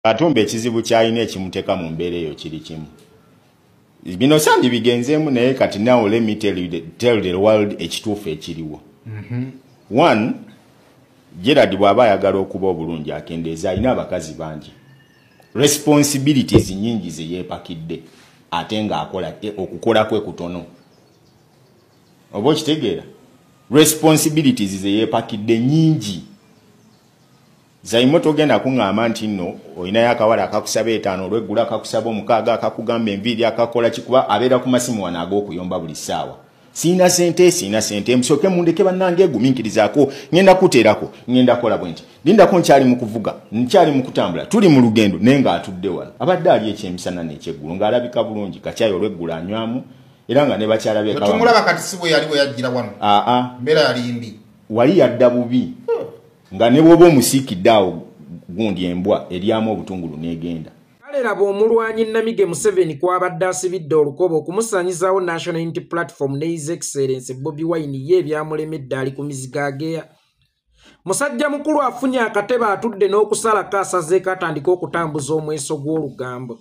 Katumba ekizibu kyalina ekimuteka mu mbeera eyo kiri kimu. Bino sandi bigenzeemu naye kati now let me tell the world ekituufu ekiriwo. One, Gerard bw'aba ayagala okuba obulungi akendeeza alina abakazi bangi. Responsibilities nyingi ze yeepakidde ate ng'akola okukola kwe kutono. Oba okitegeera? Responsibilities ze yeepakidde nyingi. Zaimo togenda kuŋŋamba nti nno olinayo akawala akakusaba 5 olweggula akakusaba 6 akakugamba enviiri akakola kikuba abeera ku masimu wano ag'okuyomba buli ssaawa. Sina sente msoke mundeke bannange guminkirizaako ngenda kuteerako ngenda kola bwenti lindako nkyali mu kuvuga nkyali mu kutambula tuli mu lugendo nenga atudde wano abadde ali ekyemisana n'ekyeggulu ng'alabika bulungi kacyayi olweggula anywamu era nga ne bakyala be kawa tumulaba kati sibo yaliwo yajjira wano mbeera yali mbi wali yadda bubi nga ne bwoba omusiikidde awo gundi embwa eryamu obutungulu n'egenda. Laba omulwanyi Namige Museveni kwabadde asibidde olukoba okumusaanyizaawo National Unity Platform ne His Excellency Bobi Wine ye ebyamulemedde ali ku mizigo ageya. Musajja mukulu afunye akatebe atudde n'okusalako asazeeko atandika okutambuza omweso gw'olugambo.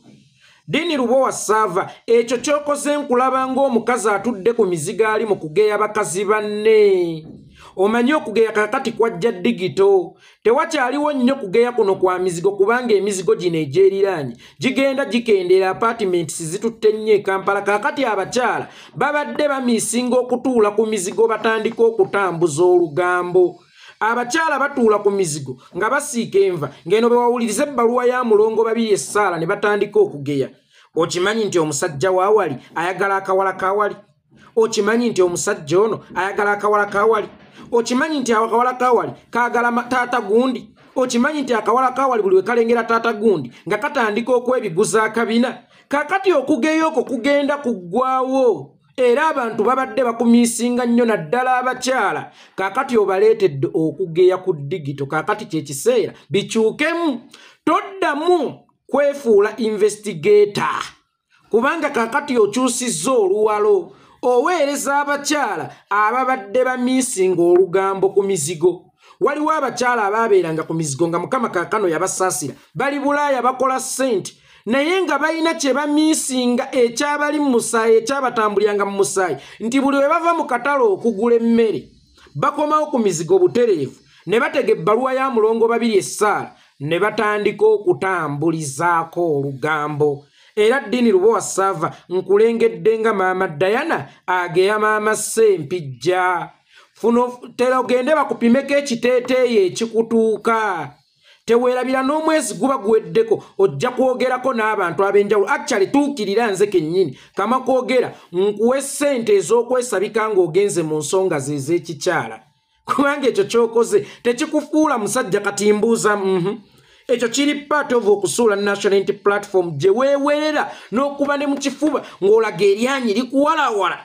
Dini Lubowa Sava ekyo ky'okoze nkulaba ng'omukazi atudde ku mizigo ali mu kugeya bakazi banne. Omanyi okugeya kakati kwajja digito. Tewakyaliwo nnyo kugeya kuno kwa mizigo kubanga emizigo gino egy'eriraanye gigenda gikendera apartments zitutte nnyo e Kampala. Kakati abakyala babadde bamiisinga okutuula ku mizigo batandika okutambuza olugambo. Abakyala batuula ku mizigo nga basiika enva ng'eno bewawuliriza ebbaluwa ya mulongo 2 essaala ne batandika okugeya. Okimanyi nti omusajja waawali ayagala akawala kawali? Okimanyi nti omusajja ono ayagala akawala kawali? Okimanyi nti akawala kawali kaagala taata gundi? Okimanyi nti akawala kawali buli we kalengera taata gundi nga katandika okwebiguza akabina? Kakati okugeya okwo kugenda kuggwaawo era abantu babadde bakumiisinga nnyo naddala abakyala. Kakati obaleetedde okugeya ku digito. Kakati kyekiseera bikyukemu. Toddamu kwefuula investigator kubanga kakati okyusizza oluwalo. Oweereza abakyala ababadde bamiisinga olugambo ku mizigo. Waliwo abakyala abaabeeranga ku mizigo nga Mukama kaakano yabasaasira bali Bulaaya bakola ssente naye nga balina kye bamiisinga ekyabali mu musaayi ekyabatambuliranga mu musaayi nti buli we bava mu katale okugula emmere bakomawo ku mizigo butereevu ne batega ebbaluwa ya mulongo 2 essaala ne batandika okutambulizaako olugambo. Era Dini Lubowa Sava nkulengedde nga Maama Diana ageya Maama Sempijja. Funo terogende bakupimeko ekiteeteeyi ekikutuuka. Teweerabira n'omwezi guba guweddeko ojja kwogerako n'abantu ab'enjawulo. Actually tuukirira nze kennyini kama kwogera nkuwe ssente ez'okwesabika ng'ogenze mu nsonga ze ez'ekikyala. Kubanga ekyo ky'okoze tekikufuula musajja katimbuuza ekyo kiri part of okusuula National Unity Platform gye weewerera n'okuba ne mu kifuba ng'olaga eryanyi likuwalawala.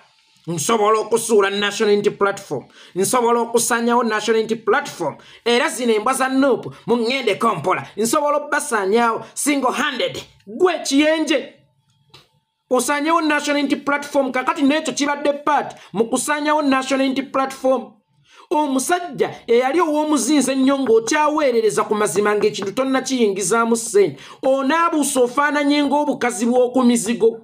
Nsobola okusuula National Unity Platform, nsobola okusaanyawo National Unity Platform, era zino embwa za Nuupu mu ŋŋendeko mpola nsobola obbasaanyaawo single handed. Gwe kiyenje osaanyawo National Unity Platform. Kakati n'ekyo kibadde part mu kusaanyawo National Unity Platform. Omusajja eyali ow'omuzinze ennyo ng'okyaweerereza ku mazima ng'ekintu tonnakiyingizaamu ssente onaabuusa ofaananye ng'obukazi bw'oku mizigo.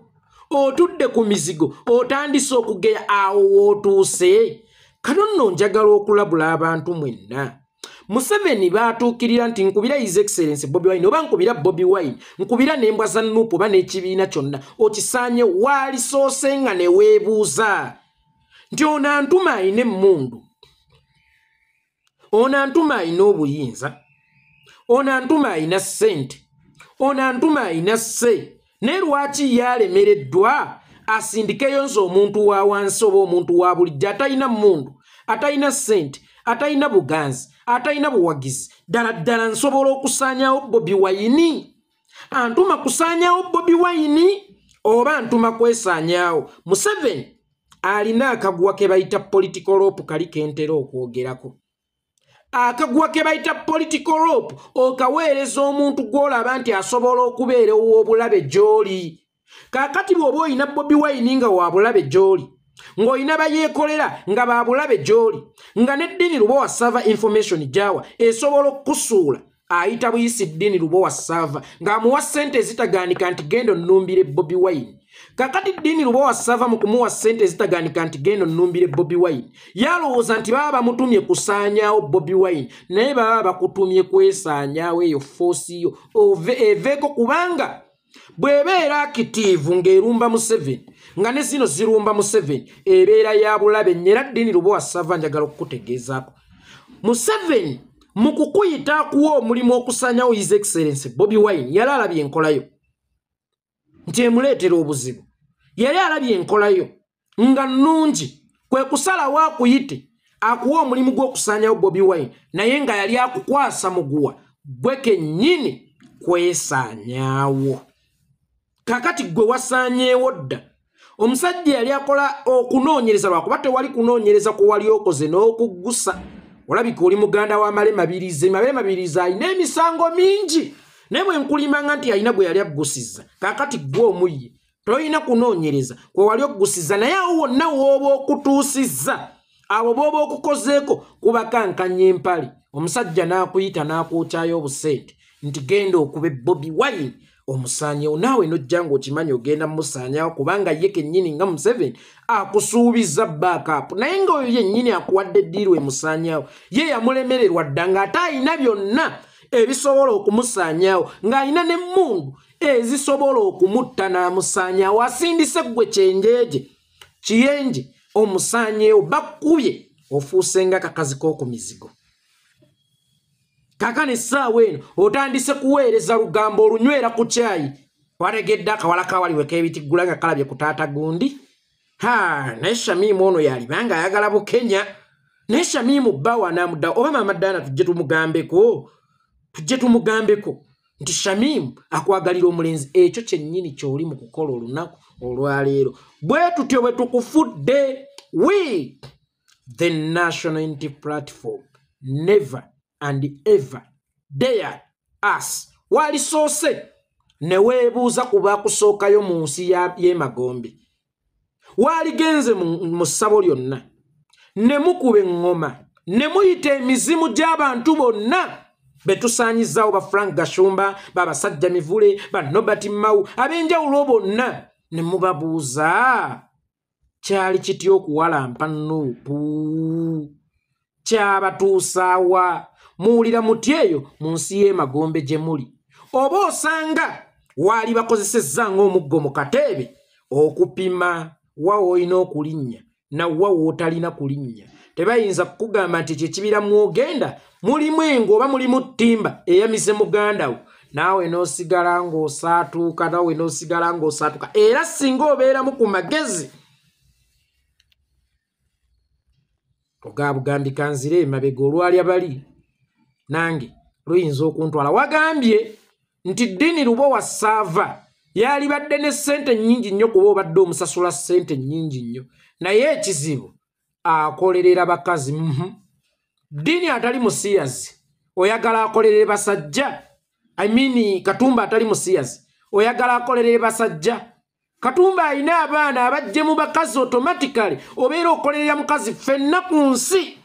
Otudde ku mizigo otandise okugeya awo wootuuse. Kano nno njagala okulabula abantu mwenna. Museveni baatuukirira nti nkubira His Excellency Bobi Wine oba nkubira Bobi Wine nkubira n'embwa za Nuupu oba n'ekibiina kyonna okisaanye waalisoose nga ne weebuuza nti ono antuma ayina emmundu, ono antuma ayina obuyinza, ono antuma ayina ssente, ono antuma ayina sse. Ne lwaki yalemereddwa asindikeyo nze omuntu wa wansi oba omuntu wa bulijjo atalina mmundu, atalina ssente, atalina buganzi, atalina buwagizi? Ddala nsobola okusaanyawo Bobi Wine? Antuma kusaanyawo Bobi Wine oba antuma kwesaanyaawo? Museveni alina akaguwa ke bayita political rope kali kentera okwogerako. Akaguwa ke bayita political rope okaweereza omuntu gw'olaba nti asobola okubeera ow'obulabe gy'oli. Kakati bw'oba oyina Bobi Wine nga wa bulabe gy'oli, ng'olina bayeekolera nga ba bulabe gy'oli, nga ne Dini Lubowa Sava information gy'awa esobola okukusuula ayita buyisi Dini Lubowa Sava ng'amuwa ssente zitagaanika nti genda onnumbire Bobi Wine. Kakati Dini Lubowa Sava mu kumuwa ssente zitagaanika nti genda onnumbire Bobi Wine yalowooza nti baba bamutumye kusaanyaawo Bobi Wine naye baba bakutumye kwesaanyaawo eyo foosi yo eveeko kubanga bw'ebeera active ng'erumba Museveni nga ne zino zirumba Museveni ebeera ya bulabe nnyera Dini Lubowa Sava njagala okukutegeezaako Museveni mu kukuyita kuwa omulimu okusaanyawo His Excellency Bobi Wine yali alabye enkolayo nti emuleetera obuzibu yali alabye enkolayo nga nnungi kwe kusalawo akuyite akuwa omulimu gw'okusaanyawo Bobi Wine naye nga yali akukwasa muguwa gwe kennyini kwesaanyaawo. Kakati gwe wasaanyeewo dda omusajja yali akola okunoonyereza lwakuba tewali kunoonyereza ku wali okoze n'okuggusa. Olabika oli muganda wa Male Mabirizi. Male Mabirizi alina emisango mingi naye bwe nkulimanga nti alina gwe yali aggusizza. Kakati gwe omuyye tolina kunoonyereza kwe wali okuggusiza naye awo wonna w'oba okutuusizza abo b'oba okukozeeko kubakankanya empale. Omusajja n'akuyita n'akwokyayo obusente nti genda okube Bobi Wine omusaanyewo naawe nojja ng'okimanyi ogenda mmusaanyawo kubanga ye kennyini nga Museveni akusuubiza backup naye ng'oyo yennyini akuwadde ddiiru emusaanyawo ye yamulemererwa dda ng'ate alina byonna ebisobola okumusaanyawo ng'alina n'emmundu ezisobola okumutta n'amusaanyawo asindise ggwe kyenjeeje kiyenje omusaanyewo bakkubye ofuuse nga kakazi k'oku mizigo. Kakane essaawa eno otandise kuweereza lugambo olunywera ku caayi wategedde akawala kawaliwe k'ebitiggula nga kalabye ku taata gundi. Naye Shamimu ono yalibanga ayagala Bukenya naye Shamimu bba wanamudda oba Maama Dana tujje tumugambeko nti Shamimu akwagalira omulenzi ekyo kyennyini ky'oli mu kukola olunaku olwaleero. Bwe tutyo bwe tukufudde we the National Unity Platform never and ever dare us. Walisoose ne weebuuza ku baakusookayo mu nsi y'emagombe. Waligenze mu ssabo lyonna ne mukuba eŋŋoma ne muyita emizimu gy'abantu bonna be tusaanyizaawo ba Frank Gashumba babasajja Mivule ba Nobert Mao ab'enjawulo bonna ne mubabuuza kyali kitya okuwalampa Nuupu kyabatuusaawa muwulira muti eyo mu nsi y'emagombe gye muli oba osanga waali bakozesezza ng'omuggo mu kateebe okupima wa olina okulinnya na wa wootalina kulinnya. Tebayinza kukugamba nti kyekibira mwogenda mulimu engo oba mulimu ttimba eyamise muganda wo naawe n'osigala ng'osaatuka era singa obeeramu ku magezi ogabugambi kanzire emabega olwalya bali nange luyinza okuntwala. Wagambye nti Dini Lubowa Sava yali badde ne ssente nnyingi nnyo kuba obadde omusasula ssente nnyingi nnyo naye ekizibu akolerera bakazi. Dini atali musiyazi oyagala akolerere basajja. Katumba atali musiyazi oyagala akolerere basajja. Katumba alina abaana abajje mu bakazi automatically obeera okolerera mukazi. Ffenna ku nsi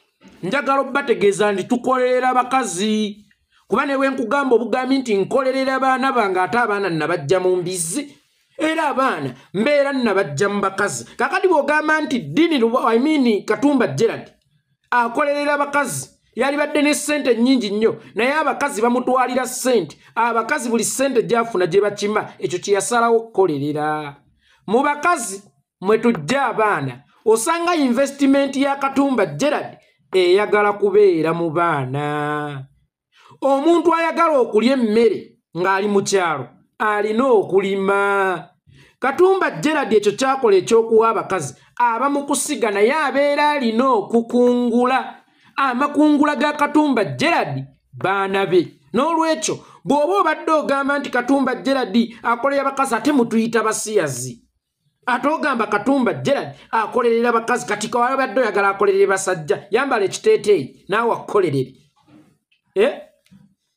njagala obbategeeza nti tukolerera bakazi kuba ne wenkugamba obugambi nti nkolerera abaana bange ate abaana nabajja mu mbizi era abaana mbeera nabajja mu bakazi. Kakati bw'ogamba nti Katumba Gerald akolerera bakazi yali badde ne ssente nnyingi nnyo naye abakazi bamutwalira ssente. Abakazi buli ssente gy'afuna gye bakima ekyo kye yasalawo okukolerera. Mu bakazi mwe tujja abaana osanga investment ya Katumba Gerald eyagala kubeera mu baana. Omuntu ayagala okulya emmere ng'ali mu kyalo alina okulima. Katumba Gerald ekyo kyakola ekyokuwa abakazi abamu kusiga naye abeera alina okukungula. Amakungula ga Katumba Gerald baana be. N'olwekyo bw'oba obadde ogamba nti Katumba Gerald akolera abakazi ate mutuyita basiyazi. Ate ogamba Katumba Gerald akolerera abakazi kati kabadde oyagala akolerere basajja. Yambala ekiteeteeyi naawe akukolerere.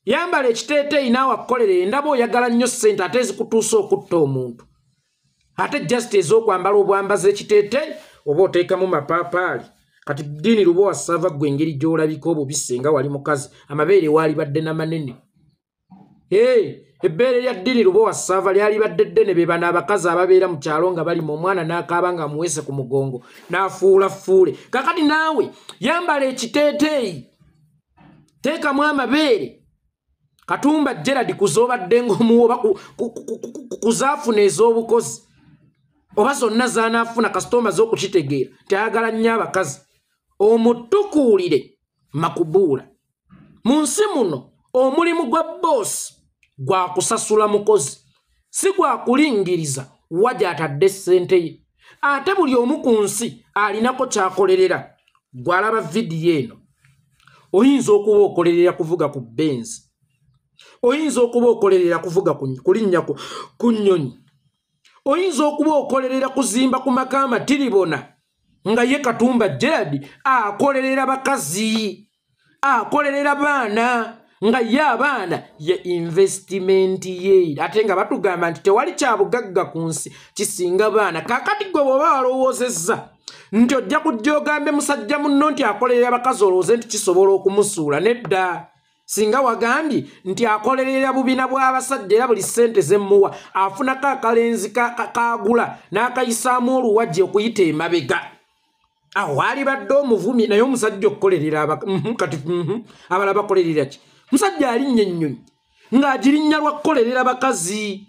Yambala ekiteeteeyi naawe akukolerere. Ndaba oyagala nnyo ssente ate ezikutuusa okutta omuntu. Ate just ez'okwambala obwambazi ekiteeteeyi oba oteekamu mapaapaali. Kati Dini Lubowa Sava gwe engeri gy'olabika obubisi nga wali mukazi amabeere waali badde na manene Ebbeere lya Dili Lubowa Sava lyali badde ddene be bano abakazi ababeera mu kyalo nga bali mu mwana n'akaaba nga amuweese ku mugongo n'afuula fuule. Kakati naawe yambala ekiteeteeyi, teekamu amabeere. Katumba Gerald kuzoobadde ng'omuwoba kuzaafuna ez'obukozi oba zonna zaanaafuna kasitoma z'okukitegeera nti ayagala nnyo abakazi. Omutukuulire makubuula. Mu nsi muno omulimu gwa boosi gwa kusasula mukozi, si gwa kulingiriza wajja atadde ssente ye. Ate buli omu ku nsi alinako kyakolerera. Gwalaba vidiyo eno, oyinza okuba okolerera kuvuga ku Benzi, oyinza okuba okolerera kuvuga kulinnya ku nnyonyi, oyinza okuba okolerera kuzimba ku maka amatiribona, nga ye Katumba Gerald akolerera bakazi, akolerera baana, nga ye abaana ye investment ye. Ate nga batugamba nti tewali kyabugagga ku nsi kisinga baana. Kakati gwe bw'oba walowoozezza nti ojja kujja ogambe musajja munno nti akolerera bakazi olowooze nti kisobola okumusuula, nedda. Singa wagambye nti akolerera bubina bw'abasajja era buli ssente zemmuwa afunako akalenzi kagula n'akayisaamu oluwajje okuyita emabega, awo waali badde omuvumi. Naye omusajja okukolerera kati abala bakolerera ki? Musajja alinnya ennyonyi ng'agirinnya lwa kukolerera bakazi.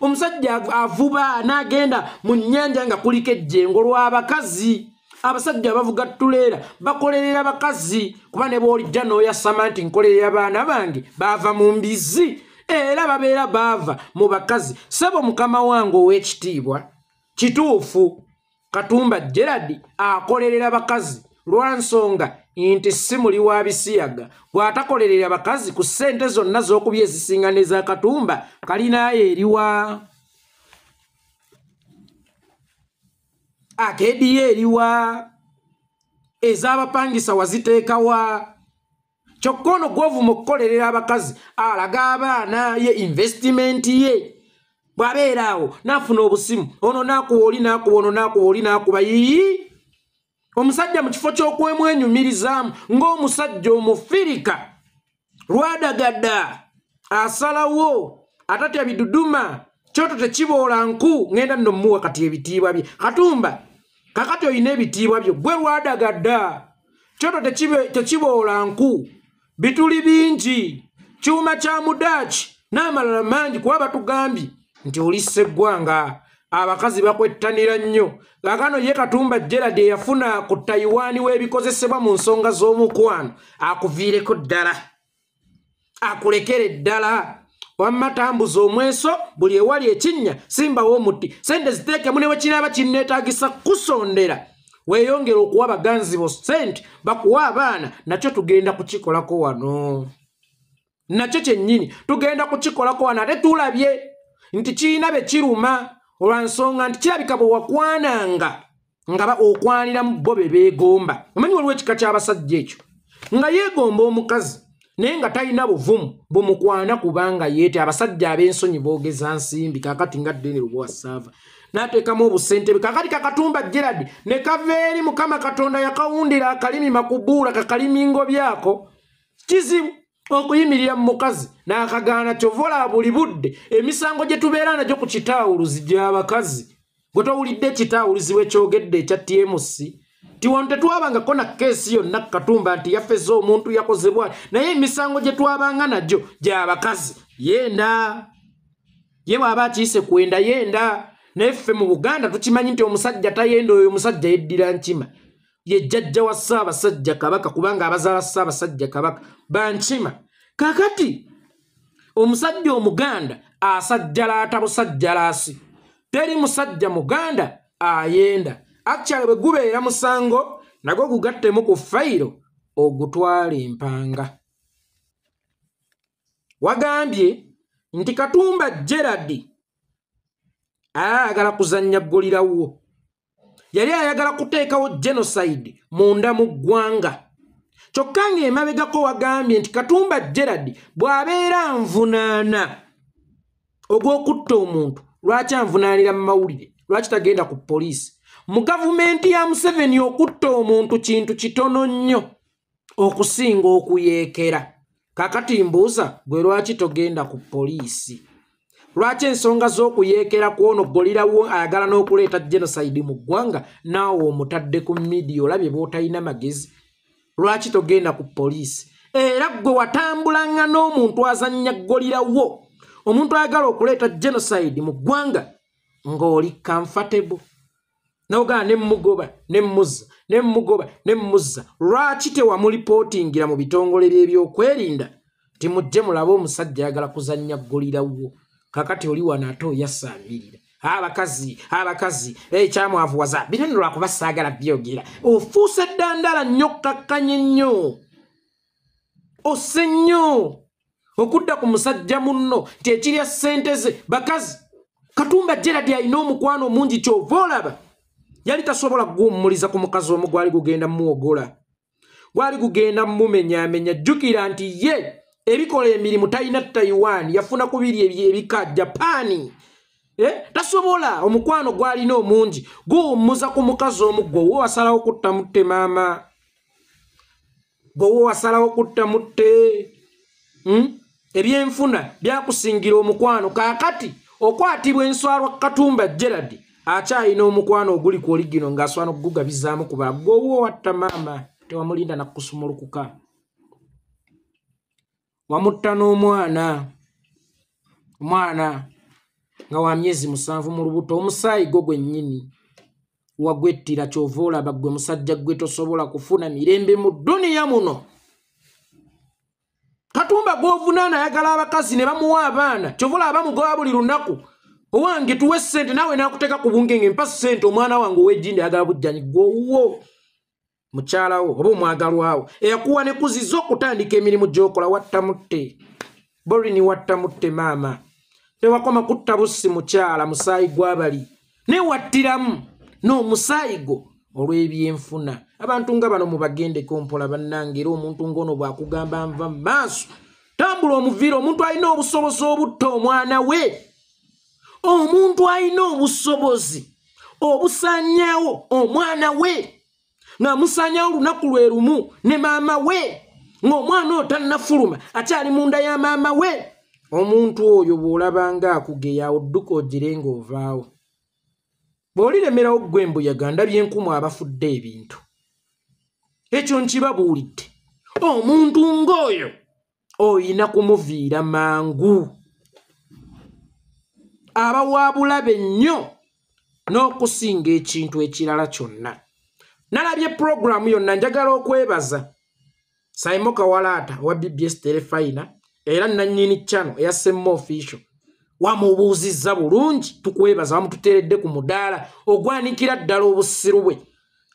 Omusajja avuba n'agenda mu nnyanja nga kuliko ejjengo lw'abakazi. Abasajja bavuga tuleera bakolerera bakazi, kuba ne bw'olijja n'oyasama nti nkolerera baana bange baava mu mbizi, era babeera baava mu bakazi. Ssebo mukama wange ow'ekitiibwa, kituufu Katumba Gerald akolerera bakazi lwa nsonga nti si muli wa bisiyaga. Bw'atakolerera bakazi ku ssente zonna z'okubya ezisinga n'eza Katumba, kalinaayo eriwa? Akediyo eriwa? Ez'abapangisa waziteekawa? Kyokka ono gw'ovuma okukolerera abakazi alaga abaana ye investment ye. Bw'abeera awo n'afuna obusimu, ono n'akuba oli n'akuba, ono n'akuba oli n'akuba. Omusajja mu kifo ky'okwemwenyumirizaamu ng'omusajja omufirika lwadagadda asalawo atatya biduduma, kyoto tekiboola nku. Ngenda nno muwa kati ebitiibwa bye. Katumba kakati oyina ebitiibwa byo, gwe lwadagadda kyoto tekiboola nku, bituli bingi, kyuma kya mudaaki n'amalala mangi, kuba batugambye nti oli sseggwanga. Abakazi bakwettanira nnyo. Kaakano ye Katumba Gerald eyafuna ku Taiwan w'ebikozesebwa mu nsonga z'omukwano akuviireko ddala, akulekere ddala. Wamma tambuza omweso, buli ewali ekinnya simbawo omuti, sente ziteekemu ne bwe kinaaba kinneetaagisa kusondera. Weeyongera okuwa baganzi bo ssente bakuwa abaana, nakyo tugenda kukikolako wano. Nakyo kyennyini tugenda kukikolako wano. Ate tulabye nti kiina be kiruma olwansonga nti kirabika bwe wakwananga nga okwanira mu bo be beegomba. Omanyi waliwo ekika ky'abasajja ekyo nga yeegomba omukazi naye nga talina buvumu bumukwana kubanga yeete. Abasajja ab'ensonyi boogeza nsimbi. Kaakati nga Deni Lubowa Sava n'ateekamu obusente bwe. Kaakati ka Katumba Gerald ne kava eri Mukama Katonda yakawundira akalimi makubuula kakalimi ngobyako. Kizibu okuyimirira mu mukazi n'akagaana. Kyovola buli budde emisango gye tubeera nagyo ku kitaawuluzi gy'abakazi. Gwe towulidde ekitaawuluzi we kyogedde ekya TMC ti wano tetwabangako na keesi yonna Katumba nti yafeza omuntu yakozebwa, naye emisango gye twabanga nagyo gy'abakazi. Yenda ye bw'aba akiyise kwenda yenda. Naye ffe mu Buganda tukimanyi nti omusajja tayenda, oyo omusajja yeddira nkima. Ye jjajja wa Ssaabasajja Kabaka, kubanga abazaala Ssaabasajja Kabaka bankima. Kakati omusajja Omuganda asajjalaata busajjalaasi. Teri musajja Muganda ayenda. Actually bwe gubeera musango nagwo gugattemu ku fayiro ogutwala empanga. Wagambye nti Katumba Gerald ayagala kuzannya ggolirawo. Yali ayagala kuteekawo genocide munda mu ggwanga. Kyokka ng'emabegako wagambye nti Katumba Gerald bw'abeera nvunaana ogw'okutta omuntu, lwaki anvunaanira mu mawulire? Lwaki tagenda ku poliisi? Mu gavumenti ya Museveni okutta omuntu kintu kitono nnyo okusinga okuyeekera. kakati mbuuza gwe lwaki togenda ku poliisi lwaki ensonga z'okuyeekera kwono golirawo ayagala n'okuleeta genocide mu ggwanga naawe omutadde ku media olabye b'otalina magezi lwaki togenda ku poliisi era gwe watambulanga n'omuntu azannya golirawo omuntu ayagala okuleeta genocide mu ggwanga ng'oli comfortable n'ogaa nemmugoba nemmugoba lwaki tewamulipotingira mu bitongole by'ebyokwerinda timujje mulabe omusajja ayagala kuzannya golirawo kakati oli wano ate oyasaambirira abakazi ekyamwavuwaza binene lwakuba saagala byogera ofuuse eddandala nnyo kakkanye nnyo ose nnyo okudda ku musajja munno nti ekirya ssente ze bakazi Katumba Gerard alina omukwano mungi kyova olaba yali tasobola kuwummuliza ku mukazi omu gwali gugenda muwogola gwali gugenda mumenyaamenya jjukira nti ye ebikola emirimu talina Taiwan yafuna kubiri ebika Japani tasobola omukwano gwalina omungi guwummuza ku mukazi omu gwe wasalawo kutta mutte maama gwe wasalawo kutta mutte ebyenfuna byakusingira omukwano kakati okwatibwa enswalwa Katumba Gerard akyalina omukwano oguli ku oligino ng'aswana okugugabizaamu kuba gwe watta maama tewamulinda nakusumulukuka wamutta n'omwana nga wa myezi 7 mu lubuto omusaayi gwo gwennyini wagwettira kyova olaba gwe musajja gwe tosobola kufuna mirembe mu dduniya muno Katumba gw'ovunaana ayagala abakazi ne bamuwa abaana kyova olaba bamugoba buli lunaku owange tuwe ssente naawe n'akuteeka ku bungenge mpa ssente omwana wange ow'ejjindi ayagala bujjanyi gwowo mukyalawo oba omwagalwawo eyakuwa ne kuziza okutandika emirimu gy'okola wattamutte borini wattamutte maama tewakoma kutta bussi mukyala musaayi gw'abali newattiramu n'omusaayi gwo olw'ebyenfuna abantu nga bano mubagendeko mpola bannange era omuntu ng'ono bw'akugamba nva mu maaso tambula omuviira omuntu alina obusobozi obutta omwana we omuntu alina obusobozi obusaanyaawo omwana we ng'amusaanyaawo olunaku lwe lumu ne maama we ng'omwana oyo tannafuluma akyali munda ya maama we omuntu oyo bw'olabanga akugeya odduka ogire ng'ovaawo bw'olilemerawo ggwe embuyaga ndabye enkumu abafudde ebintu ekyo nkibabuulidde omuntu ng'oyo oyina kumuviira mangu aba wa bulabe nnyo n'okusinga ekintu ekirala kyonna nalabye puroguramu yonna njagala okwebaza Simon Kawalata wa BBS Telefina era nannyini channel eya Semmo Official wamubuuzizza bulungi tukwebaza wamututeredde ku mudaala ogwanikira ddala obusiru bwe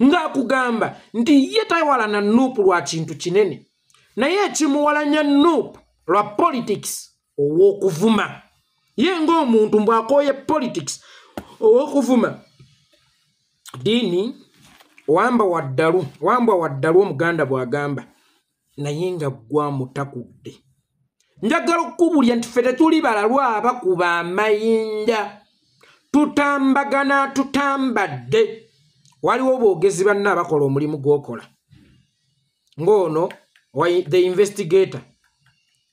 ng'akugamba nti ye tawalana Nuupu lwa kintu kinene naye ekimuwalanya Nuupu lwa politics ow'okuvuma ye ng'omuntu mbw'akooye politics ow'okuvuma diini wamba waddalu omuganda bw'agamba naye nga gwamutakudde njagala okukubulya nti ffe tetuli balalwa abakuba amayinja tutambagana tutambadde waliwo boogezi banna abakola omulimu gw'okola ng'ono the investigator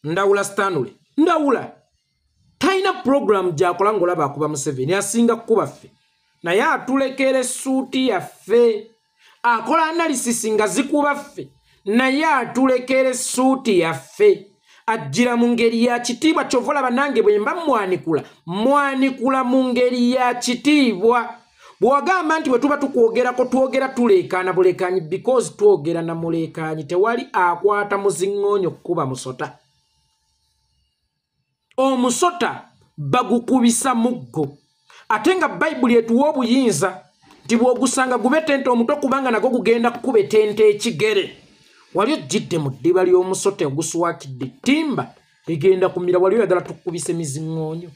Ndawula Stanley Ndawula talina program gy'akola ng'olaba akuba Museveni asinga kukuba ffe naye atulekera essuuti yaffe akola analysis nga zikuba ffe naye atulekera essuuti yaffe ajjira mu ngeri ya kitiibwa kyova olaba nange bwe mba mwanikula mu ngeri ya kitiibwa bw'agamba nti bwe tuba tukwogerako twogera tuleekaana buleekaanyi because twogera na muleekaanyi tewali akwata muziŋŋoonyo kukuba musota omusota bagukubisa muggo ate nga bayibuli etuwa obuyinza nti bw'ogusanga gubetente omuto kubanga nago gugenda kukuba etente ekigere wali ojjidde mu ddiba ly'omusota oguswakidde ttimba ligenda kumira wali oyagala tukubise miziŋŋoonyo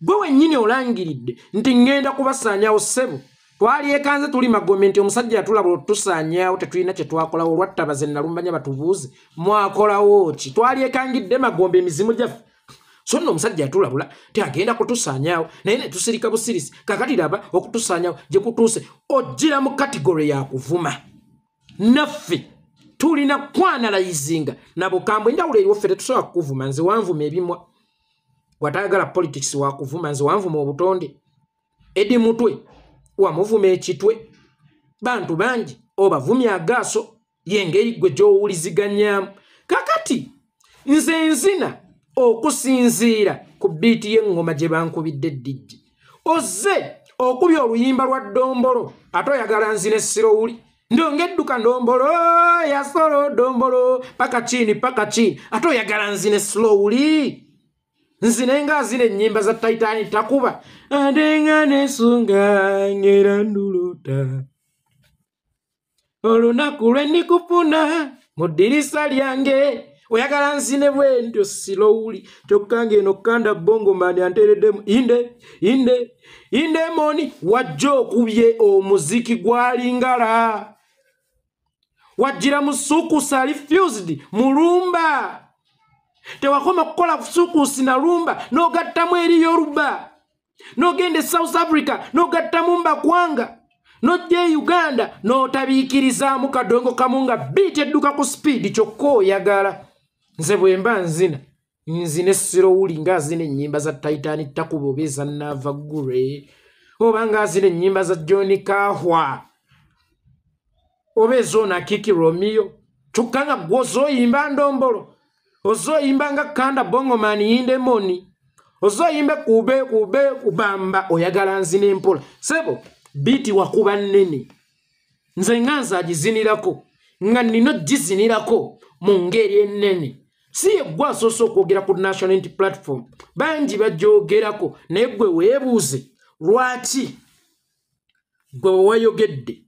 gwe wennyini olangiridde nti ŋŋenda kubasaanyaawo ssebo twalyekanze tuli magombe nti omusajja yatulaba otusaanyaawo tetulina kye twakolawo olwattabaze nnalumbanya batubuuze mwakolawo ki twalyekangidde magombe emizimu gyaffe so nno omusajja yatulabula tiagenda kutusaanyaawo naye ne tusirika busirisi kakati laba okutusaanyaawo gye kutuuse ojjira mu kategore ya kuvuma naffe tulina kwanalizinga nabo kambwe njawulo eriwo ffe tetusobola kukuvuma nze wanvuma ebimwa watayagala politics wakuvuma nze wanvuma obutonde edi mutwe wamuvuma ekitwe bantu bangi obavumya agaaso yengeri gwe gy'owuliziganyaamu kakati nze nzina okusinziira ku biiti y'eŋŋoma gye bankubidde eddijji ozze okubya oluyimba lwa ddombolo ate oyagala nzine sirowuli ndongedduka ndombolo yasolo dombolo paka chini ate oyagala nzine slowly nzine nga zine ennyimba za Titanic takuba adenga nesunga ngera nduluta olunaku lwe ndikufuna mu ddirisa lyange oyagala nzine bwentyo slowly kyokka ng'eno kanda bongo mani antereddemu inde moni wajja okubye omuziki gwalingala wajjira mu sukusi refused mu lumba tewakoma kukola sukusi na lumba n'ogattamu eri yoruba n'ogende South Africa n'ogattamu mbakwanga n'ojja Uganda n'otabiikirizaamu kadongo kamu nga biiti edduka ku speed kyokka oyagala nze bwe mba nzine sirowuli nga azina ennyimba za Titanic takuba oba eza Nava Gure oba nga azina ennyimba za John Kahwa oba ezoona Kiki Romeo kyokka nga gwe ozooyimba ndombolo ozooyimba nga kanda bongomani yindemoni ozooyimbe kube kubamba oyagala nzina empola sebo biiti wakuba nnene nze nga nzaagizinirako nga nina gizinirako mu ngeri ennene si ye gwe asoose okwogera ku National Unity Platform bangi bajoogerako naye gwe weebuuze lwaki gwe wewayogedde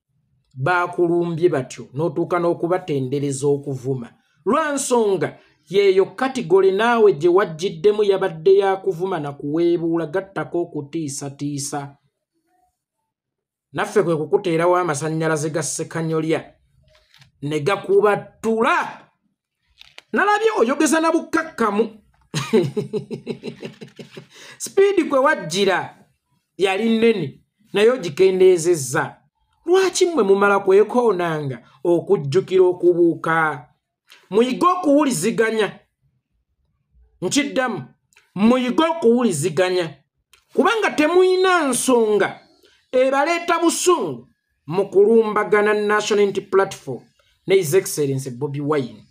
baakulumbye batyo n'otuuka n'okubatendereza okuvuma lwa nsonga yeeyo katigole naawe gye wajjiddemu yabadde yakuvuma na kuweebuula gattako okutiisatiisa naffe kwe kukuteerawo amasannyalaze ga Ssekanyolya ne gakubattula nalabye oyogeza na bukkakkamu sipiidi kwe wajjira yali nnene naye ogikendeezezza lwaki mmwe mumala kwekoonanga okujjukira okubuuka muyige okuwuliziganya nkiddamu muyige okuwuliziganya kubanga temuyina nsonga ebaleeta busungu mu kulumbagana National Unity Platform ne His Excellency Bobi Wine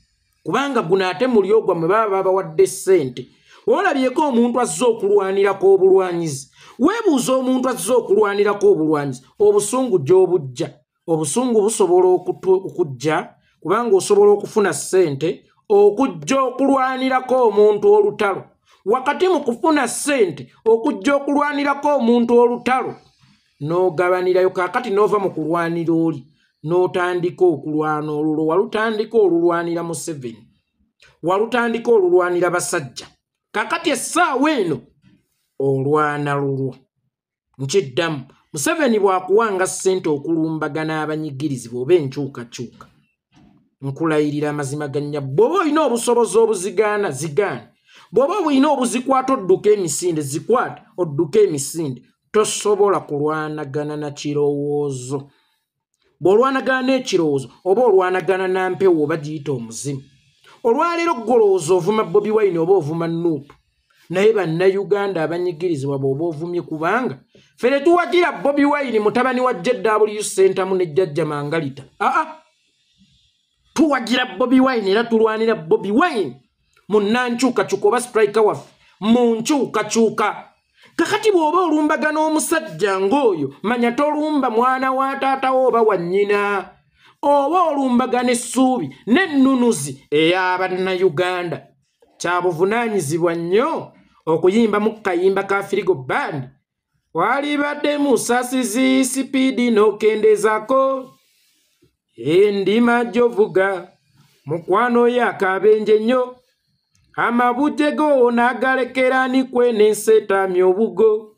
kubanga guno ate muli ogwa mwe baba bawadde ssente olabyeko omuntu azze okulwanirako obulwanyizi weebuuza omuntu azze okulwanirako obulwanyizi obusungu gy'obujja obusungu busobola okujja kubanga osobola okufuna ssente okujja okulwanirako omuntu olutalo wakati mu kufuna ssente okujja okulwanirako omuntu olutalo n'ogabanirayo kaakati n'ova mu kulwanira oli n'otandika okulwana olulwo walutandika olulwanira Museveni walutandika olulwanira basajja kaakati essaawa eno olwana lulwo nkiddamu Museveni bw'akuwanga ssente okulumbagana abanyigirizibwa oba enkyukakyuka nkulayirira amazima gannya bw'oba olina obusobozi obuzigaana zigaana bw'oba olina obuzikwata odduka emisinde zikwata odduka emisinde tosobola kulwanagana na kirowoozo bw'olwanagana n'ekirowoozo oba olwanagana na mpewo oba giyita omuzimu olwaleero golowooza ovuma Bobi Wine oba ovuma Nuupu naye bannayuganda abanyigirizibwa bw'oba ovumye kubanga ffe tetuwagira Bobi Wine mutabani wa JW Centamu ne Jjajja Mangalita tuwagira Bobi Wine era tulwanira Bobi Wine mu nnankyukakyuka oba striker waffe mu nkyukakyuka kakati bw'oba olumbagana omusajja ng'oyo manya tolumba mwana wa taatawo oba wa nnyina oba olumbagana essuubi n'ennunuzi ey'abannayuganda kya buvunaanyizibwa nnyo okuyimba mu kayimba ka Firigo Band walibadde musasizi sipiidi n'okendezaako endima gy'ovuga mukwano y'akabenje nnyo amabujje go n'agalekera ni kwenensetamya obugo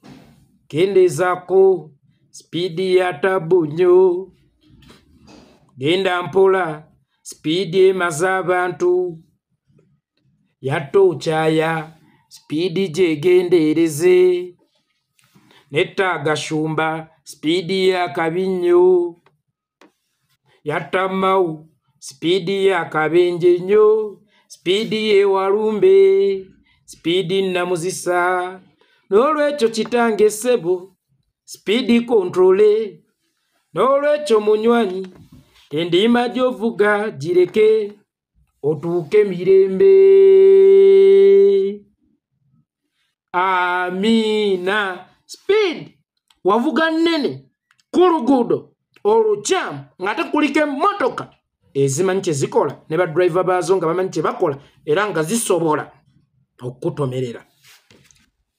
kendezaako sipiidi ya tabu nnyo genda mpola sipiidi emaze abantu yatokyaya sipiidi gyegendereze nettagashumba sipiidi ya kabi nnyo yatamawu Speedy ya kabenje nyo, speedy ye walumbe, speedy namuzisa, n'olwekyo kitange sebo, speedy controle, n'olwekyo munywanyi, endima gy'ovuga gireke, otuuke mirembe. Amina. Speed wavuga nene ku luguudo olukyamu ng'ate kuliko emmotoka ezimanyi kye zikola ne badriver baazo nga bamanyi kye bakola era nga zisobola okutomerera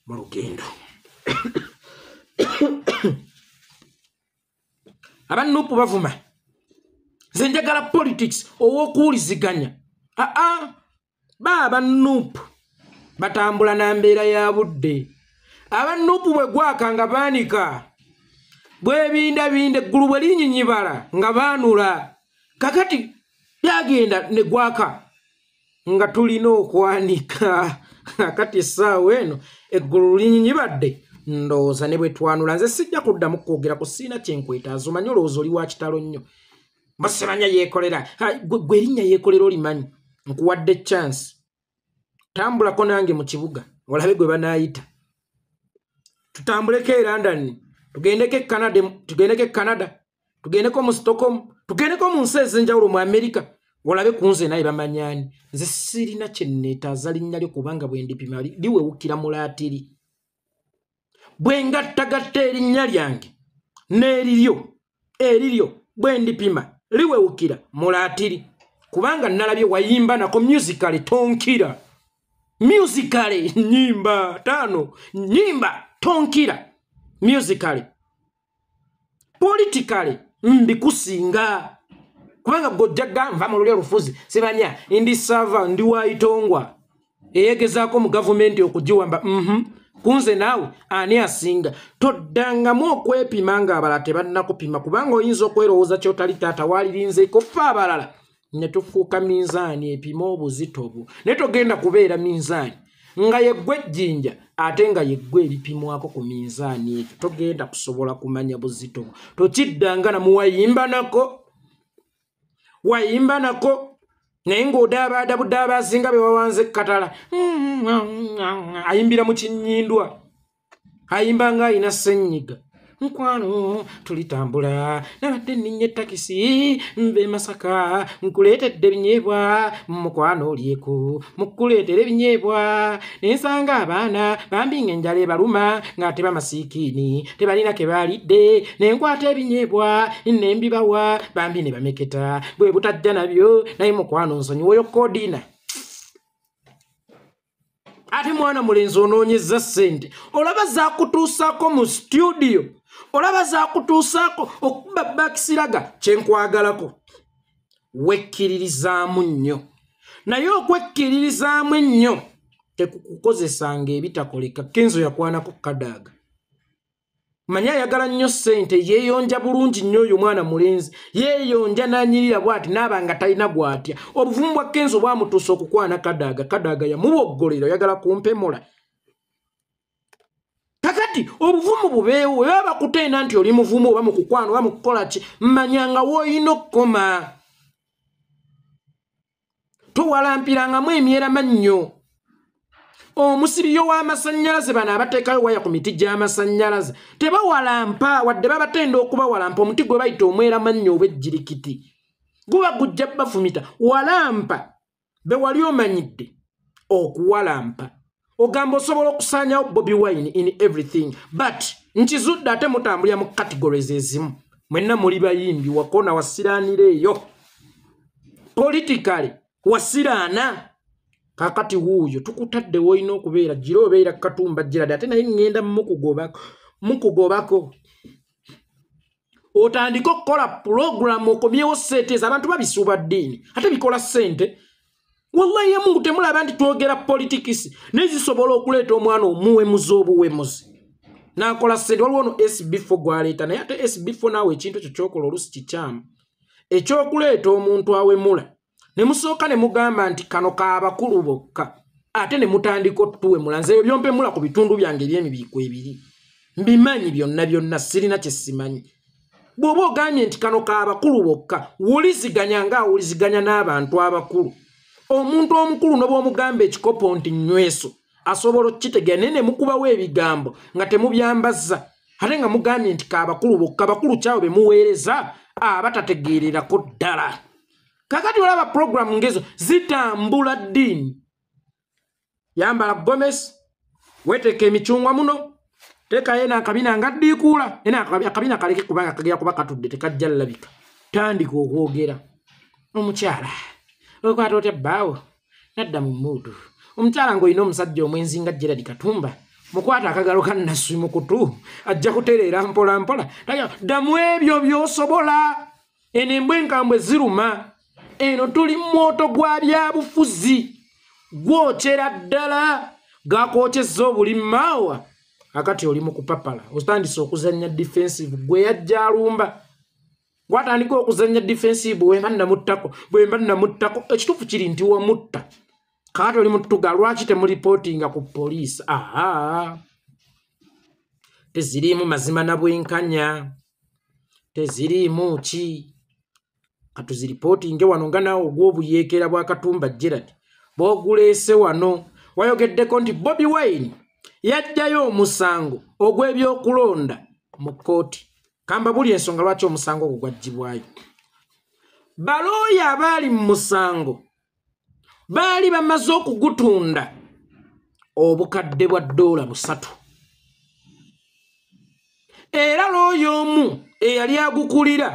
mu lugendo. Abanupu bavuma. Nze njagala politics ow'okuwuliziganya. Abanupu batambula na mbeera ya budde. Abanupu bwe gwaka nga baanika. Bwebindabinda eggulu bwe linyinyibala nga baanula. Kakati byagenda ne gwaka nga tulina okwanika. Kati essaawa eno eggulu linyinyibadde ndowooza ne bwe twanula. Nze sijja kuddamu kwogera ku siina kyenkwetaaza. Omanyi olowooza oli wa kitalo nnyo. Basemanya yeekolera. Gwe erinnya yeekolera olimanyi. Nkuwadde chance. Tambulako nange mu kibuga olabe gwe banaayita. Tutambuleko e London, tugendeko e Canada, tugendeko mu Stockholm, tugendeko mu nsi ez'enjawulo mu Amerika. Olabe ku nze naye bamanyani. Nze sirina kye nneetaaza linnya lyo kubanga bwe ndipima liwewukira mu laatiri. Bwe ngattagatta erinnya lyange n'eriryo bwe ndipima liwewukira mu laatiri. Kubanga nalabye wayimba nako musically tonkira. Musically nyimba tano, nyimba tonkira. Musically. Politically mbikusinga. Kubanga gojjaga nva mu lulya lufuzi sibanya ndi sava ndi waitongwa eyegezaako mu gavumenti okugiwamba. Kunze naawe ani asinga. Toddangamu okwepima nga abalala tebannakupima kubanga oyinza okwerowooza kyotali taata waalirinzeeko ffe abalala ne tufuuka minzaani epima obuzito bwo. Naye togenda kubeera minzaani nga yeggwe ejjinja ate nga yeggwe ebipimwako ku minzaani ekyo. Togenda kusobola kumanya buzito bwo. Tokiddanga na muwayimba nako naye ng'odaabada budaaba asinga be wawanze ekkatala. Ayimbira mu kinnyindwa. Ayimba nga ayina ssenyiga. Nkwano tulitambula nabadde nninnya takisi nve Masaka nkuleetedde ebinyeebwa mukwano olyeko mukuleetera ebinyeebwa nensanga abaana bambinga enjala ebaluma ng'ate bamasiikiini tebalina ke baalidde nenkwata ebinyeebwa nembibawa bambi ne bameketa bwe butajja nabyo naye mukwano nsonyiwoyo koodiina. Ate mwana mulenzi onoonyezza ssente olaba zaakutuusaako mu studio. Olaba zaakutuusaako okuba bakisiraga kyenkwagalako. Wekkiririzaamu nnyo. Naye okwekkiririzaamu ennyo tekukukozesanga ebitakoleka. Kenzo yakwanako Kadaaga. Manya ayagala nnyo ssente yeeyonja bulungi nnyo oyo mwana mulenzi. Yeeyonja n'anyirira bw'ati n'aba nga talina bw'atya. Obuvumu bwa Kenzo bwamutuusa okukwana Kadaaga. Kadaaga yamuboggolera oyagala kumpemola. Kakati obuvumu bubeewo we baba kuteena nti oli muvumu oba mu kukwano oba mu kukola ki mmanyanga w'olina okukoma. Towalampirangamu emyerama nnyo. Omusiriyo w'amasannyalaze bano abateekayo waya ku miti gy'amasannyalaze tebawalampa wadde babatenda okubawalampa omuti gwe bayita omwerama nnyo oba ejjirikiti. Guba gujja bafumita walampa be wali omanyidde okuwalampa. Ogamba osobola okusaanyawo Bobi Wine in everything but nkizudde ate mutambulira mu categories ezimu. Mwenna muli bayimbi wakona wasiraanira eyo. Politically wasiraana. Kakati wuuyo tukutadde woyina okubeera gira obeera Katumba Gerald ate naye ngenda mukugobako. Otandika okukola program okomyewo ssente abantu babisuuba ddiini ate bikola ssente. Wallahi ya Mungu temulaba nti twogera politics nezisobola okuleeta omwana omuwemuzi obuwemuzi. N'akola ssente waliwo ono SB4 gwaleeta naye ate SB4 naawe ekintu ekyo kyokola olusi kikyamu. Ekyokuleeta omuntu awemula ne musooka ne mugamba nti kano kaabakulu bokka ate ne mutandika otuwemula. Nze byompemula ku bitundu byange eby'emibiiko ebiri. Mbimanyi byonna sirina kye simanyi. bw'oba ogambye nti kano kaabakulu bokka wuliziganya ng'awuliziganya n'abantu abakulu omuntu omukulu ne bw'omugamba ekikopo nti nnyweso asobola okkitegera naye ne mukubawo ebigambo nga temubyambazza ate nga mugambye nti kaabakulu bokka abakulu kyabo be muweereza abatategeererako ddala kakati olaba puroguramu ngezo zitambula ddiini yambala gomesi weteeka emicungwa muno teekayo ena akabina nga ddiikuula ena akabina kaleke kubanga kagera kuba katudde tekajja lalabika tandika okwogera omukyala okwata otya bbaawo nadda mu muutu omukyala ng'olina omusajja omwenzi nga Gerald Katumba mukwata akagalo ka Naswi mu kutu ajja kutereera mpola mpola ddamu ebyo by'osobola eno embwa enkambwe ziruma eno tuli mwoto gwa byabufuzi gwokyera ddala gakookyezza obuli maawa akati oli mu kupapala otandise okuzannya defensive gwe yajja alumba gwatandika okuzannya defensive bwemba namuttako ekituufu kiri nti wamutta kakati oli mutuga lwaki temulipootinga ku poliisi teziriimu mazima na bwenkanya teziriimu ki katuziripootinge wano nga naawe ogw'obuyeekera bwa Katumba Gerald bw'oguleese wano wayogeddeko nti Bobi Wine yajjayo omusango ogw'ebyokulonda mu kkooti kamba buli ensonga lwaki omusango ogwo gwaggyibwayo balooya abaali mu musango baali bamaze okugutunda obukadde bwa $3 era looya omu eyali agukulira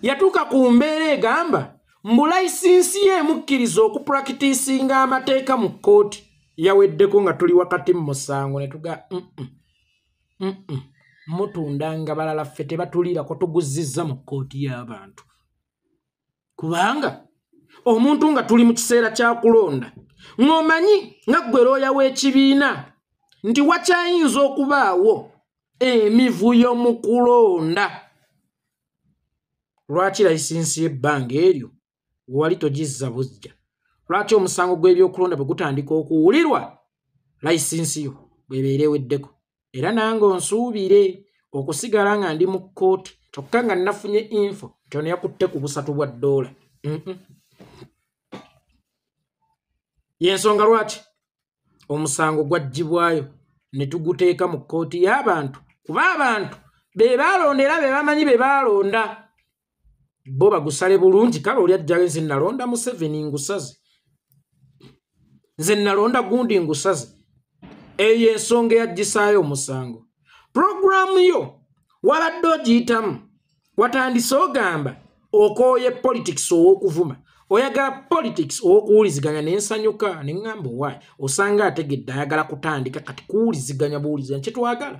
yatuuka ku mbeera egamba mbu layisinsi ye emukkiriza okupulakitiisinga amateeka mu kkooti yaweddeko nga tuli wakati mu musango ne tuga mutunda nga balala ffe tebatulirako tuguzizza mu kkooti y'abantu kubanga omuntu nga tuli mu kiseera kya kulonda ng'omanyi nga ggwe looya w'ekibiina nti wakyayinza okubaawo emivuyo mu kulonda lwaki layisinsi y'ebbanga eryo wali togizza bujja lwaki omusango gw'ebyokulonda bwe gutandika okuwulirwa layisinsi yo bw'ebeera eweddeko era nange onsuubire okusigala nga ndi mu kkooti kyokka nga nafunye info nti ono yakutte ku $3 y'ensonga lwaki omusango gwaggyibwayo ne tuguteeka mu kkooti y'abantu kuba abantu be baalonda era be bamanyi be baalonda bo bagusale bulungi kale oli ajjayo nze nalonda Museveni ngusaze nze nalonda gundi ngusaze eyo ensonga eyaggisaayo omusango puroguramu yo wabadde ogiyitamu watandise ogamba okooye politics ow'okuvuma oyagala politics ow'okuwuliziganya n'ensanyuka ne ŋŋamba owaayi osanga ategedde ayagala kutandika kati kuwuliziganya buwuliziganya kyetwagala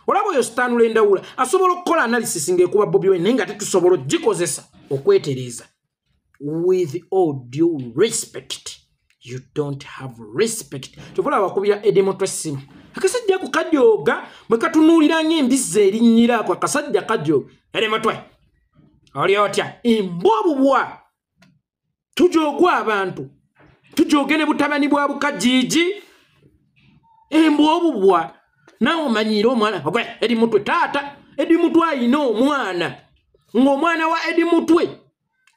olaba oyo sitanula endawula asobola okukola analysis ng'ekuba Bobi Wine naye nga tetusobola ogikozesa okwetereeza with all due respect you don't have respect kyokula abakubira edimotwe essimu akasajja ako kajooga bwe katunuulira ng'embizzi erinnyiraako akasajja kajooga edimotwe oli otya embwa obubwa tujoogwa abantu tujooge ne butabani bwa bukajiiji embwa obubwa naawe omanyiire omwana ogwe edimutwe taata edimutwe ayina omwana ng'omwana wa edimutwe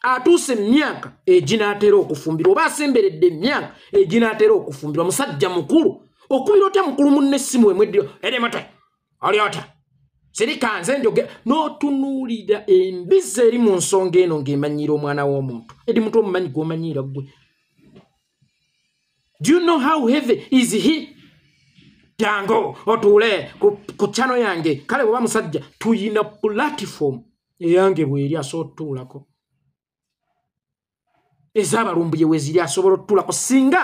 atuuse emyaka eginaatera okufumbirwa oba asemberedde emyaka eginaatera okufumbirwa musajja mukulu okubira otya mukulu munne essimu emweddiro edimutwe oli otya sirika nze njoge n'otunuulira embizzi eri mu nsonga eno ng'emanyiira omwana w'omuntu edimutwe omumanyi gw'omanyiira ggwe do you know how heavy is he jango otuule ku chano yange kale bw'oba musajja tuyina platform eyange bw'eri asobola otutuulako ez'abalumbuye weziri asobola otutuulako singa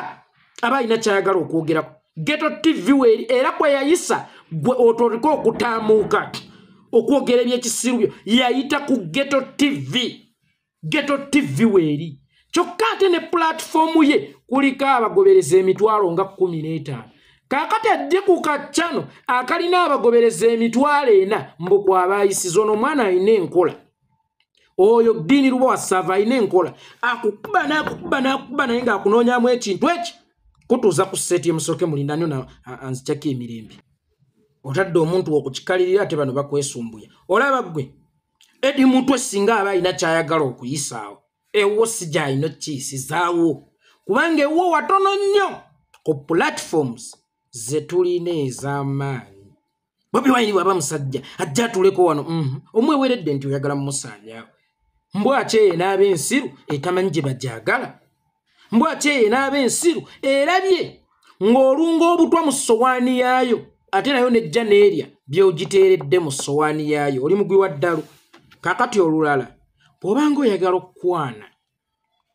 aba alina kyayagala okwogerako Ghetto TV weeri era kwe yayisa gwe otoleka okutaamuuka okwogera ebyekisiru byo yayita ku Ghetto TV weeri kyokka ate ne platform ye kuliko abagobereza emitwalo nga 15 kakati ajje ku kacano akalina abagobereza emitwalo 4 mbu kwabayisiza ono mwana alina enkola oyo Dini Lubowa Sava alina enkola akukuba naye ng'akunoonyaamu ekintu eki kutuuza ku sseeti emusoke mulinda nnyo anzikyako emirembe otadde omuntu okukikalirira ate bano bakwesumbuya olaba ggwe Edi mutwe singa abayina kyayagala okuyisaawo ewo sijayino kiyisizaawo kubanga ewo watono nnyo ku platforms zetulina ez'amaanyi. Bobi Wine bw'aba musajja ajja atuleko wano omweweredde nti oyagala mumusaanyaawo. Mbwaki ye n'ab'ensiru etamanyi gye bajagala. Mbwaki ye n'ab'ensiru erabye ng'olunga obutwa mu ssowaani yaayo ate nayo nejja n'erya by'ogiteeredde mu ssowaani yaayo oli mugwi wa ddalu. Kakati olulala bw'obanga oyagala okukwana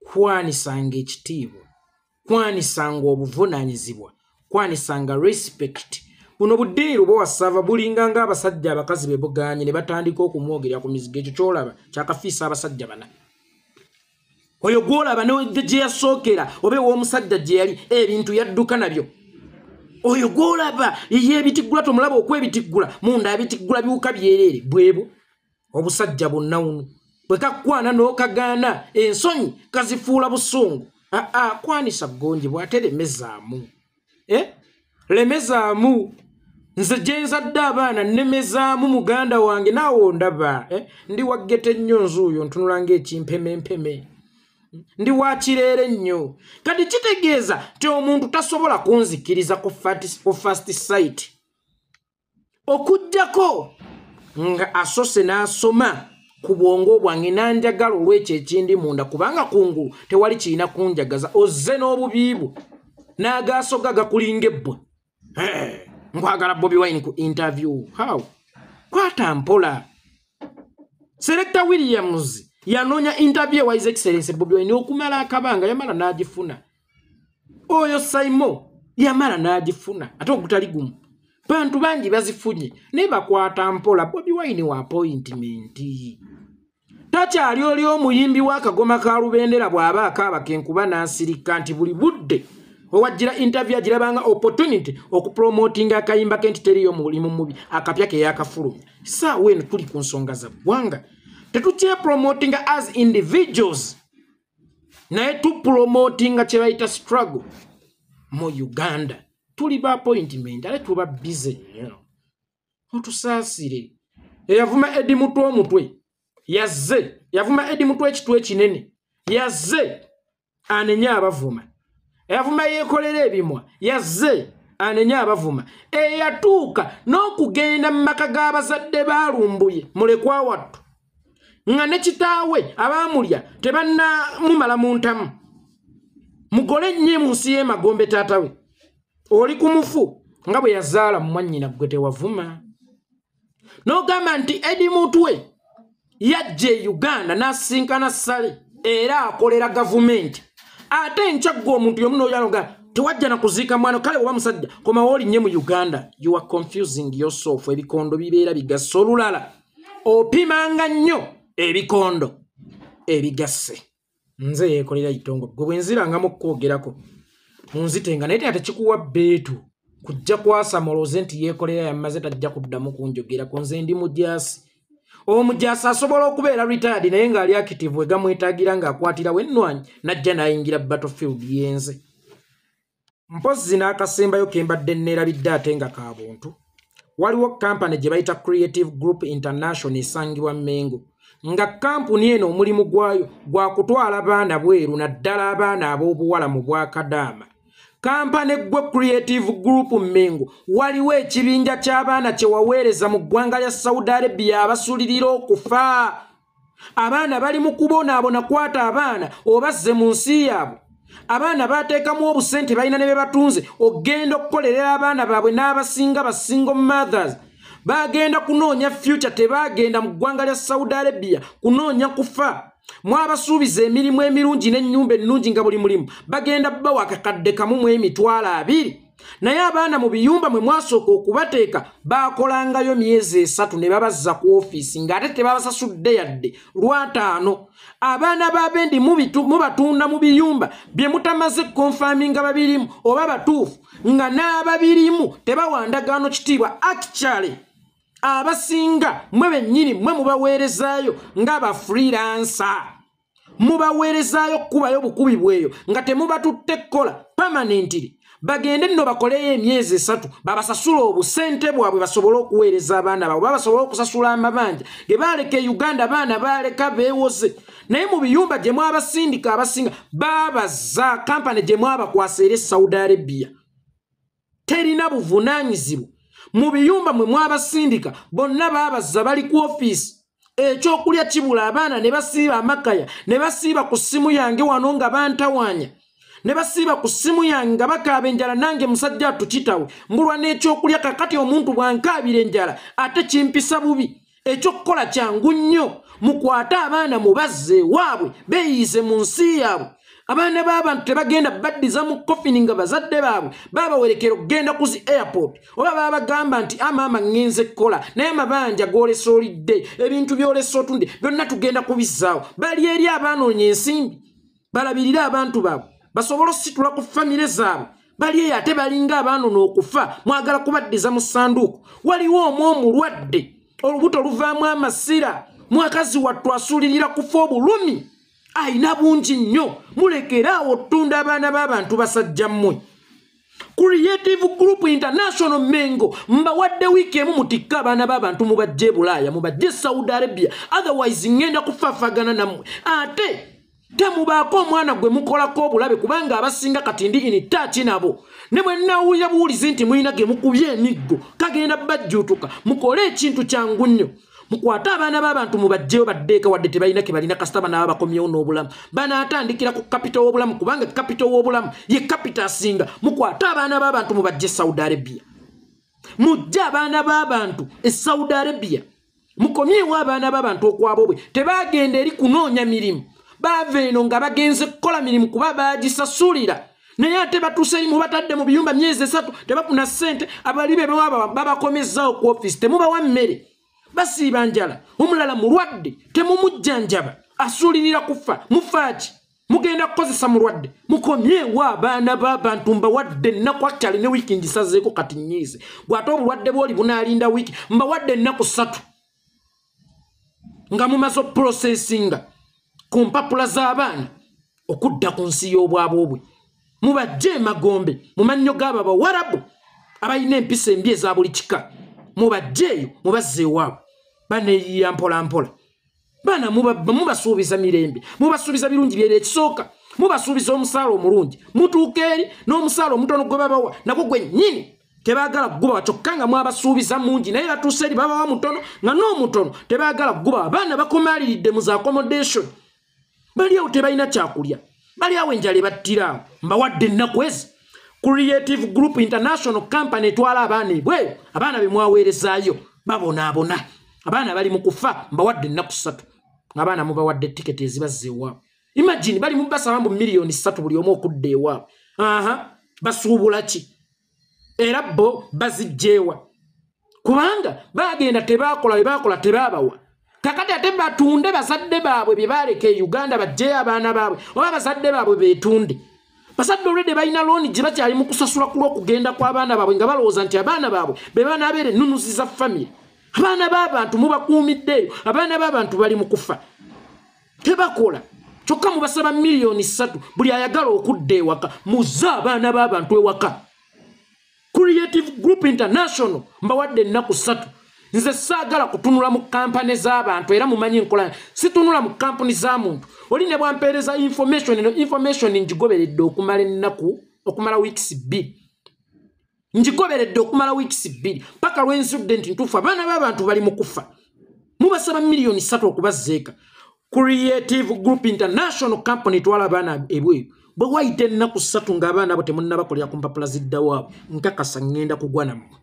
kwanisanga ekitiibwa, kwanisanga obuvunaanyizibwa, kwanisanga respect. Buno buddeeru bw'owassava bulinga ng'abasajja abakazi be buganye ne batandika okumwogerera ku mizigo. Ekyo kyolaba kyakafiisa abasajja bana. Oyo gwolaba ne gye yasookera oba ew'omusajja gye yali ebintu yadduka nabyo. Oyo gwolaba yeebitiggula tomulaba okwebitiggula munda abitiggula biwuka byereere bwebo. Obusajja bonna uno bwe kakwana n'okagaana ensonyi kazifuula busungu. Kwanisa gonjebwa ate lemezaamu. Lemezaamu. Nze gye nzadde abaana nnemezaamu muganda wange naawe ondaba. Ndi waggete nnyo nzuuyo ntunula ng'ekimpemempeme. Ndi wakireere nnyo. Kati kitegeeza ti omuntu tasobola kunzikiriza ku first sight. Okujjako nga asose n'asoma ku bwongo bwange nanjagala olw'ekyo ekindi munda kubanga kungulu tewali kirina kunjagaza ozze n'obubiibu n'agaasoga gakulinga ebbwa. Nkwagala Bobi Wine ku interview. How? Kwata mpola. Selector Williams yanoonya interview wa His Excellency Bobi Wine okumala akabanga yamala n'agifuna. Oyo Simon yamala n'agifuna ate ogutali gumu. Bantu bangi bazifunye ne bakwata mpola. Bobi Wine wa appointment. Takyali oli omuyimbi w'akagoma ka Lubendera bw'aba akaaba kenkuba n'asirika nti buli budde owajjira interview agirabanga opportunity okupromotinga akayimba kenti teriyo mulimu mubi akapya ke yakafulumya. Saawa eno tuli ku nsonga za ggwanga. Tetukye promotinga as individuals naye tupromotinga kye bayita struggle mu Uganda. Tuli ba appointment ale tuba busy nnyo. Otusaasire. Eyavuma Edi Mutwe omutwe yazze. Yavuma Edi Mutwe ekitwe kinene yazze anenya abavuma. Eyavuma yeekolera ebimwa yazze anenya abavuma. Eyatuuka n'okugenda mu maka g'abazadde baalumbuye mulekwa wattu nga ne kitaawe abaamulya tebanna mumala mu ntamu. Mugole nnyo mu nsi y'emagombe taatawe. Oli ku mufu nga bwe yazaala mu mwannyina gwe tewavuma. N'ogamba nti Edi Mutwe yajja Uganda n'asinkana Ssale era akolera gavumenti. Ate nkyagga omuntu y'omu n'oyanoga tewajja na kuziika mwana kale oba musajja koma wooli nnyo mu Uganda. You are confusing yourself. Ebikondo bibeera bigassa olulala. Opimanga nnyo ebikondo ebigasse. Nze yeekolera itongo gwe bwe nzirangamu okwogerako munzitenga naye tekikuwa beetu kujja kwasa moloze nti yeekolera yamaze tajja kuddamu kunjogerako. Nze ndi mujaasi. Omujaasi asobola okubeera retired naye ng'ali active egamwetaagira ng'akwatirawo ennwanyi najja n'ayingira battlefield yenze. Mpozi n'akasembayo kembadde neerabidde ate nga ka buntu. Waliwo kampani gye bayita Creative Group International esangibwa Mengo. Nga kampuni eno omulimu gwayo gwa kutwala baana bweru naddala abaana ab'obuwala mu Bwakadaama. Kampani gwe Creative Group Mengo waliwo ekibinja ky'abaana kye waweereza mu ggwanga lya Saudi Arabia abasulirira okufa. Abaana bali mu kubonaabona kwata abaana obazze mu nsi yaabwe. Abaana bateekamu obusente balina ne be batunze ogenda okukolerera abaana baabwe n'abasinga basingle mothers. Bagenda kunoonya future tebagenda mu ggwanga lya Saudi Arabia kunoonya kufa. Mwabasuubiza emirimu emirungi n'ennyumba ennungi nga buli mulimu bagenda bawa akakadde kamu mu emitwalo 2. Naye abaana mu biyumba mwe mwasooka okubateeka baakolangayo myezi 3 ne babazza ku ofiisi ng'ate tebabasasudde yadde Lw5. Abaana b'abendi mubatunda mu biyumba bye mutamaze konfaminga babirimu oba batuufu nga n'ababirimu tebawandagaano kitiibwa actually. Abasinga mwe bennyini mwe mubaweerezaayo ng'aba freelancer. Mubaweerezaayo kubayo bukubi bweyo nga temubatutte kola permanently. bagende nno bakoleyo emyezi 3 babasasula obusente bwabwe basobole okuweereza abaana baabwe basobola okusasula amabanja ge baleka Uganda abaana baleka beewoze naye mu biyumba gye mwabasindika abasinga babaza kampani gye mwabakwasa eri Saudi Arabia terina buvunaanyizibwa mu biyumba mwe mwabasindika bonna babaza bali ku office ekyokulya kibula abaana ne basiiba amakaya ne basiiba ku ssimu yange wano nga bantawanya ne basiiba ku ssimu yange nga bakaaba enjala nange musajja tukitawe mbulwa n'ekyokulya kakati omuntu bwankaabira enjala ate kimpisa bubi ekyokukola kyangu nnyo mukwate abaana mubazze waabwe beeyize mu nsi yaabwe abaana b'abantu tebagenda baddiza mu kofini nga bazadde baabwe babawerekera okugenda ku zi airport oba babagamba nti amaama ngenze kukola naye amabanja golesa olidde ebintu byolesa otunde byonna tugenda kubizzaawo bali eri abaanoonya ensimbi balabirire abantu baabwe basobola ositula ku famire zaabwe bali eyo ate balinga abaanona okufa mwagala kubaddiza mu ssanduuku waliwo omulwadde olubuto luvaamu amasira mwakazi wattu asuulirira kufa obulumi ayina bungi nnyo mulekeraawo ottunda abaana b'abantu basajja mmwe Creative Group International Mengo mbawadde wiiki emu mutikka abaana b'abantu mubajje Bulaaya mubajje Saudi Arabia otherwise ngenda kufaafagana nammwe ate temubaako omwana gwe mukolako obulabe kubanga abasinga kati ndi in touch nabo ne bwe nawulira buwulizi nti mulina ge mukubye emiggo kagenda bajjuutuka mukole ekintu kyangu nnyo mukwata abaana b'abantu mubajjeyo baddeeka wadde tebalina ke balina kasitama n'aba bakomyewo n'obulamu banaatandikira ku kapita w'obulamu kubanga kapita w'obulamu ye kapita asinga mukwata abaana b'abantu mubajje Saudi Arabia mujje abaana b'abantu e Saudi Arabia mukomyewo abaana b'abantu okwabo bwe tebagenda eri kunoonya mirimu baava eno nga bagenze kukola mirimu kuba bagisasulira naye ate batuuse eri mubatadde mu biyumba myezi 3 tebafuna ssente abali be babakomezaawo ku ofisi temubawa mmere basiiba njala omulala mulwadde temumujjanjaba asuulirira kufa mufaaki mugenda kukozesa mulwadde mukomyewo abaana b'abantu mbawadde ennaku akyali ne wiiki ngisazeeko kati nnyiize gwate obulwadde bw'oli bunaalinda wiiki mbawadde ennaku 3 nga mumaze opurosesinga ku mpapula z'abaana okudda ku nsi y'obwabwe mubajje emagombe mu mannyo g'abo abawarabu abalina empisa embi eza buli kika mubajjeeyo mubazze ewaabwe baneeyiya mpolampola baana mubasuubiza mirembe mubasuubiza birungi byera ekisooka mubasuubiza omusaala omulungi mutuuka eri n'omusaala omutono gwe babawa nagwo gwennyini tebaagala kugubawa kyokka nga mwabasuubiza mungi naye batuuse eri babawa mutono nga n'omutono tebaagala kugubawa abaana bakomaaliridde mu za accommodation bali awo tebalina kyakulya bali awo enjala ebattiraawo mbawadde ennaku ezi Creative Group International Company etwala abaana ebweyo abaana be mwaweerezaayo babonaabona abaana bali mu kufa mbawadde ennaku 3 abaana mubawadde tiketi ezibazza ewaabwe imagine bali mubasaba mbu miliyoni 3 buli omu okudda ewaabwe basuubula ki era bo bazijjeewa kubanga bagenda tebaakola bebaakola tebaabawa kakati ate batunde bazadde baabwe bye baaleka e Uganda bajjeyo abaana baabwe oba bazadde baabwe beetunde basadde olwedde balina looni gye bakyali mu kusasula ku lw'okugenda kw'abaana baabwe nga balowooza nti abaana baabwe be banaabeera ennunuzi za famire abaana b'abantu mubakuumiddeeyo abaana b'abantu bali mu kufa tebakola kyokka mubasaba miliyoni 3 buli ayagala okudda ewaka muzze abaana b'abantu ewaka Creative Group International mbawadde ennaku 3 nze saagala kutunula mu kampani z'abantu era mumanyi enkola situnula mu kampani za muntu oli ne bwampeereza information ngigoberedde okumala weeks 2 ngigoberedde okumala weeks 2 paka lw'ensudde nti ntuufu abaana b'abantu bali mu kufa mubasaba miliyoni 3 okubazzeeka Creative Group International Company twala abaana ebweru bwe wayita ennaku 3 ng'abaana abo temunnabakolera ku mpapula ziddawaabwe nkakasa ngenda kugwa nammwe